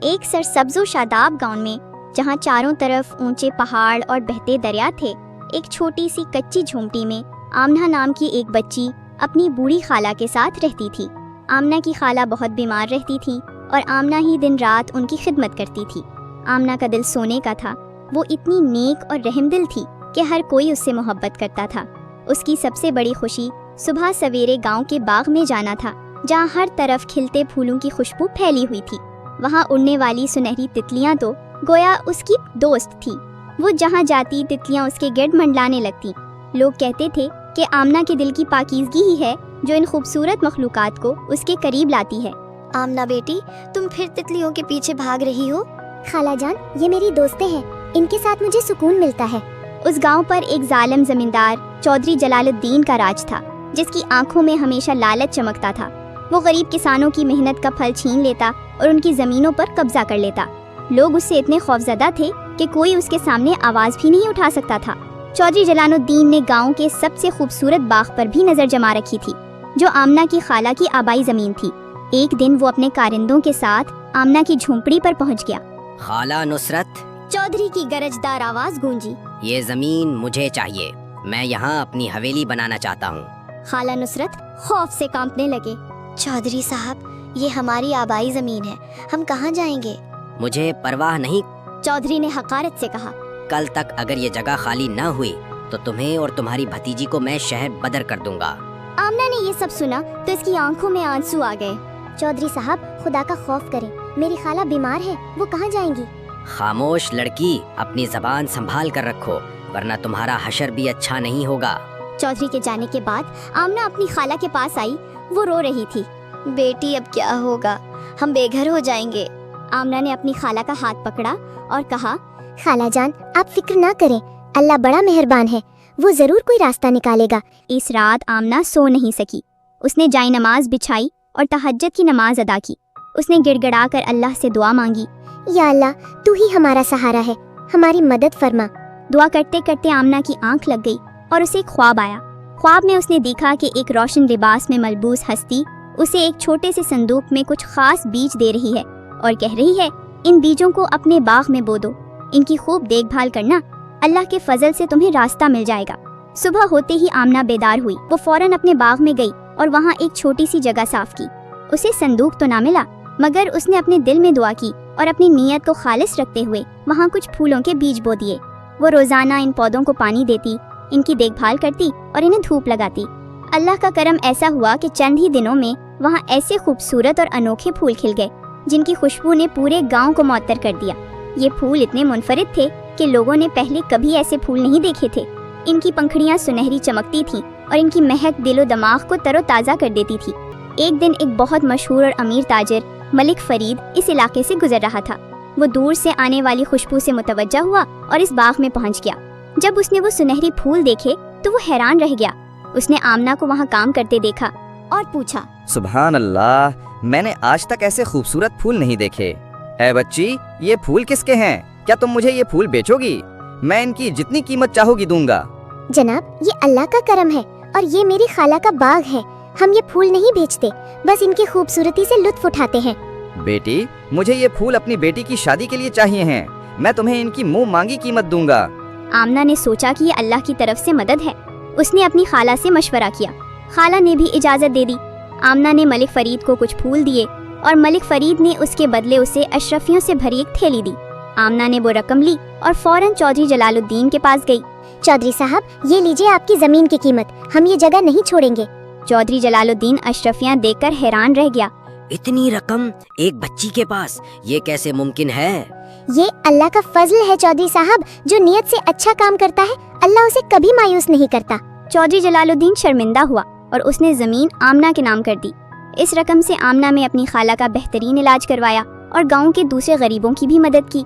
ایک سرسبز و شاداب گاؤں میں جہاں چاروں طرف اونچے پہاڑ اور بہتے دریا تھے، ایک چھوٹی سی کچی جھونپڑی میں آمنہ نام کی ایک بچی اپنی بوڑھی خالہ کے ساتھ رہتی تھی۔ آمنہ کی خالہ بہت بیمار رہتی تھی اور آمنہ ہی دن رات ان کی خدمت کرتی تھی۔ آمنہ کا دل سونے کا تھا، وہ اتنی نیک اور رحم دل تھی کہ ہر کوئی اس سے محبت کرتا تھا۔ اس کی سب سے بڑی خوشی صبح سویرے گاؤں کے باغ میں جانا تھا، جہاں ہر طرف کھلتے پھولوں کی خوشبو پھیلی ہوئی تھی۔ وہاں اڑنے والی سنہری تتلیاں تو گویا اس کی دوست تھی۔ وہ جہاں جاتی تتلیاں اس کے گرد منڈلانے لگتی۔ لوگ کہتے تھے کہ آمنہ کے دل کی پاکیزگی ہی ہے جو ان خوبصورت مخلوقات کو اس کے قریب لاتی ہے۔ آمنہ بیٹی، تم پھر تتلیوں کے پیچھے بھاگ رہی ہو؟ خالہ جان، یہ میری دوستیں ہیں، ان کے ساتھ مجھے سکون ملتا ہے۔ اس گاؤں پر ایک ظالم زمیندار چودھری جلال الدین کا راج تھا، جس کی آنکھوں میں ہمیشہ لالچ چمکتا تھا۔ وہ غریب کسانوں کی محنت کا پھل چھین لیتا اور ان کی زمینوں پر قبضہ کر لیتا۔ لوگ اس سے اتنے خوفزدہ تھے کہ کوئی اس کے سامنے آواز بھی نہیں اٹھا سکتا تھا۔ چودھری جلال الدین نے گاؤں کے سب سے خوبصورت باغ پر بھی نظر جما رکھی تھی، جو آمنہ کی خالہ کی آبائی زمین تھی۔ ایک دن وہ اپنے کارندوں کے ساتھ آمنہ کی جھونپڑی پر پہنچ گیا۔ خالہ نصرت، چودھری کی گرجدار آواز گونجی۔ یہ زمین مجھے چاہیے، میں یہاں اپنی حویلی بنانا چاہتا ہوں۔ خالہ نصرت خوف سے کانپنے لگے۔ چودھری صاحب، یہ ہماری آبائی زمین ہے، ہم کہاں جائیں گے؟ مجھے پرواہ نہیں، چودھری نے حقارت سے کہا۔ کل تک اگر یہ جگہ خالی نہ ہوئی تو تمہیں اور تمہاری بھتیجی کو میں شہر بدر کر دوں گا۔ آمنہ نے یہ سب سنا تو اس کی آنکھوں میں آنسو آ گئے۔ چودھری صاحب، خدا کا خوف کریں، میری خالہ بیمار ہے، وہ کہاں جائیں گی؟ خاموش لڑکی، اپنی زبان سنبھال کر رکھو، ورنہ تمہارا حشر بھی اچھا نہیں ہوگا۔ چودھری کے جانے کے بعد آمنہ اپنی خالہ کے پاس آئی۔ وہ رو رہی تھی۔ بیٹی، اب کیا ہوگا؟ ہم بے گھر ہو جائیں گے۔ آمنہ نے اپنی خالہ کا ہاتھ پکڑا اور کہا، خالہ جان، آپ فکر نہ کریں، اللہ بڑا مہربان ہے، وہ ضرور کوئی راستہ نکالے گا۔ اس رات آمنہ سو نہیں سکی۔ اس نے جائے نماز بچھائی اور تہجد کی نماز ادا کی۔ اس نے گڑ گڑا کر اللہ سے دعا مانگی، یا اللہ، تو ہی ہمارا سہارا ہے، ہماری مدد فرما۔ دعا کرتے کرتے آمنہ کی آنکھ لگ گئی اور اسے ایک خواب آیا۔ خواب میں اس نے دیکھا کہ ایک روشن لباس میں ملبوس ہستی اسے ایک چھوٹے سے صندوق میں کچھ خاص بیج دے رہی ہے اور کہہ رہی ہے، ان بیجوں کو اپنے باغ میں بو دو، ان کی خوب دیکھ بھال کرنا، اللہ کے فضل سے تمہیں راستہ مل جائے گا۔ صبح ہوتے ہی آمنہ بیدار ہوئی۔ وہ فوراً اپنے باغ میں گئی اور وہاں ایک چھوٹی سی جگہ صاف کی۔ اسے صندوق تو نہ ملا، مگر اس نے اپنے دل میں دعا کی اور اپنی نیت کو خالص رکھتے ہوئے وہاں کچھ پھولوں کے بیج بو دیے۔ وہ روزانہ ان پودوں کو پانی دیتی، ان کی دیکھ بھال کرتی اور انہیں دھوپ لگاتی۔ اللہ کا کرم ایسا ہوا کہ چند ہی دنوں میں وہاں ایسے خوبصورت اور انوکھے پھول کھل گئے جن کی خوشبو نے پورے گاؤں کو معطر کر دیا۔ یہ پھول اتنے منفرد تھے کہ لوگوں نے پہلے کبھی ایسے پھول نہیں دیکھے تھے۔ ان کی پنکھڑیاں سنہری چمکتی تھیں اور ان کی مہک دل و دماغ کو تر و تازہ کر دیتی تھی۔ ایک دن ایک بہت مشہور اور امیر تاجر ملک فرید اس علاقے سے گزر رہا تھا۔ وہ دور سے آنے والی خوشبو سے متوجہ ہوا اور اس باغ میں پہنچ گیا۔ جب اس نے وہ سنہری پھول دیکھے تو وہ حیران رہ گیا۔ اس نے آمنہ کو وہاں کام کرتے دیکھا اور پوچھا، سبحان اللہ، میں نے آج تک ایسے خوبصورت پھول نہیں دیکھے۔ اے بچی، یہ پھول کس کے ہیں؟ کیا تم مجھے یہ پھول بیچو گی؟ میں ان کی جتنی قیمت چاہو گی دوں گا۔ جناب، یہ اللہ کا کرم ہے اور یہ میری خالہ کا باغ ہے، ہم یہ پھول نہیں بیچتے، بس ان کی خوبصورتی سے لطف اٹھاتے ہیں۔ بیٹی، مجھے یہ پھول اپنی بیٹی کی شادی کے لیے چاہیے ہیں، میں تمہیں ان کی منہ مانگی قیمت دوں گا۔ آمنہ نے سوچا کہ یہ اللہ کی طرف سے مدد ہے۔ اس نے اپنی خالہ سے مشورہ کیا۔ خالہ نے بھی اجازت دے دی۔ آمنہ نے ملک فرید کو کچھ پھول دیے اور ملک فرید نے اس کے بدلے اسے اشرفیوں سے بھری ایک تھیلی دی۔ آمنہ نے وہ رقم لی اور فوراً چودھری جلال الدین کے پاس گئی۔ چودھری صاحب، یہ لیجئے آپ کی زمین کی قیمت، ہم یہ جگہ نہیں چھوڑیں گے۔ چودھری جلال الدین اشرفیاں دیکھ کر حیران رہ گیا۔ اتنی رقم ایک بچی کے پاس، یہ کیسے ممکن ہے؟ یہ اللہ کا فضل ہے چودھری صاحب، جو نیت سے اچھا کام کرتا ہے اللہ اسے کبھی مایوس نہیں کرتا۔ چودھری جلال الدین شرمندہ ہوا اور اس نے زمین آمنہ کے نام کر دی۔ اس رقم سے آمنہ میں اپنی خالہ کا بہترین علاج کروایا اور گاؤں کے دوسرے غریبوں کی بھی مدد کی۔